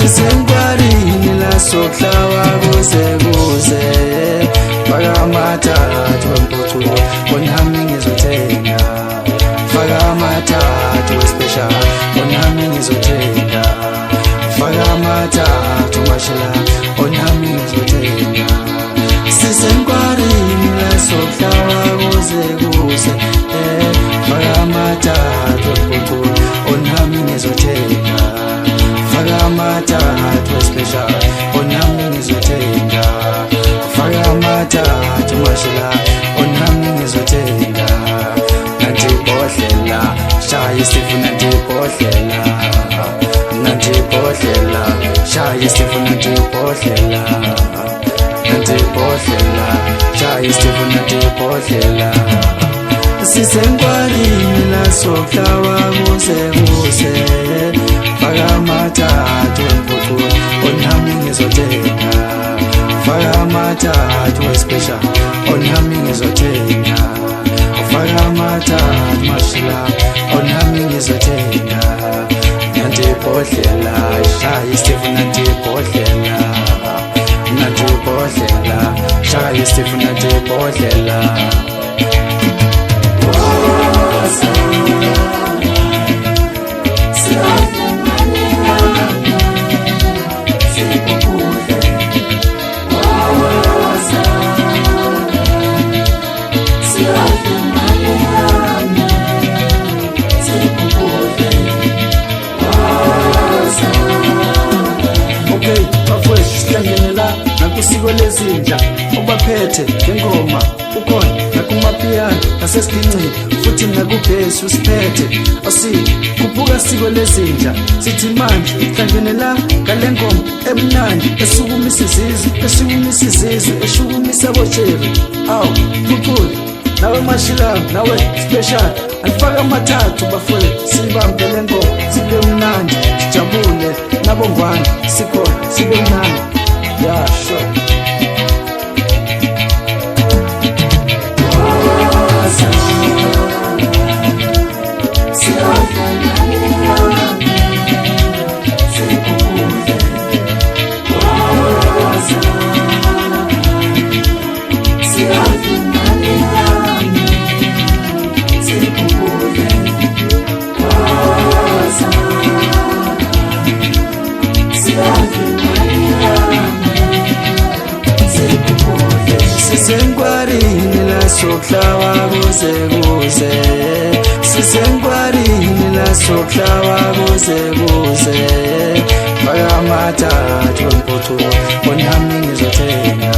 sisengwarini la sohlawa kuze faka amathathu wemputhulo bonami ngizothenga faka amathathu wespecial bonami ngizothenga faka amathathu mashela bonami ngizothenga sisengwarini la sohlawa kuze faka amathathu wemputhulo bonami ngizothenga faka amathathu wespecial bonami ngizothenga faka amathathu mashela bonami ngizothenga nanti ibhodlela shaya isifu nanti ibhodlela nanti ibhodlela shaya isifu nanti ibhodlela nanti ibhodlela shaya isifu nanti ibhodlela sisengwarini la sohlawa kuze faka amathathu wemputhulo bonami ngizothenga faka amathathu wespecial bonami ngizothenga faka amathathu mashela bonami ngizothenga nanti ibhodlela shaya isifu nanti ibhodlela nanti ibhodlela shaya isifu nanti ibhodlela nakusiko lezinja obaphethe ngengoma ukhona nakumapiyano nasesiginci futhi nakubhesi usiphethe khuphuka siko lezinja sithi manje hlangene la ngale ngoma emnandi esukumisa izizwe eshukumisa botsheri awu phuphula nawe mashilanga nawe special alifaka amathathu bafowethu sibambe le ngoma sibe mnandi sijabule nabongwane sikhona sibe mnandi. Yeah, sure. Sisengwarini la sohlawa kuze sisengwarini la sohlawa kuze faka amathathu wemputhulo bonami ngizothenga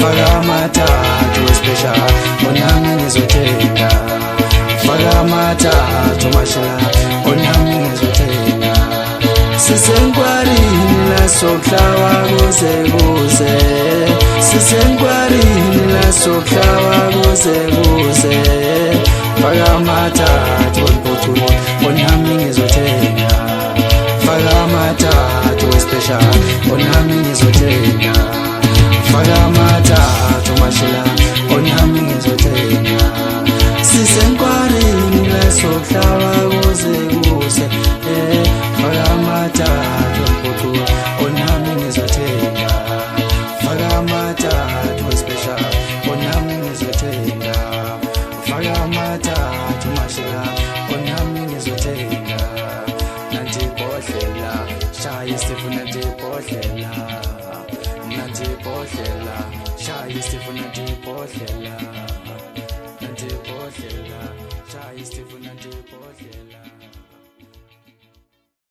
faka amathathu wespecial bonami ngizothenga faka amathathu mashela bonami ngizothenga sisengwarini la sohlawa kuze sisengwarini la sohlawa kuze faka amathathu wemputhulo bonami ngizothenga faka amathathu wespecial bonami ngizothenga faka amathathu mashela bonami ngizothenga sisengwarini la sohlawa kuze faka amathathu wemputhulo bonami ngizothenga faka amathathu wespecial bonami ngizothenga faka amathathu mashela bonami ngizothenga nanti ibhodlela shaya isifu nanti ibhodlela nanti ibhodlela shaya isifu nanti ibhodlela.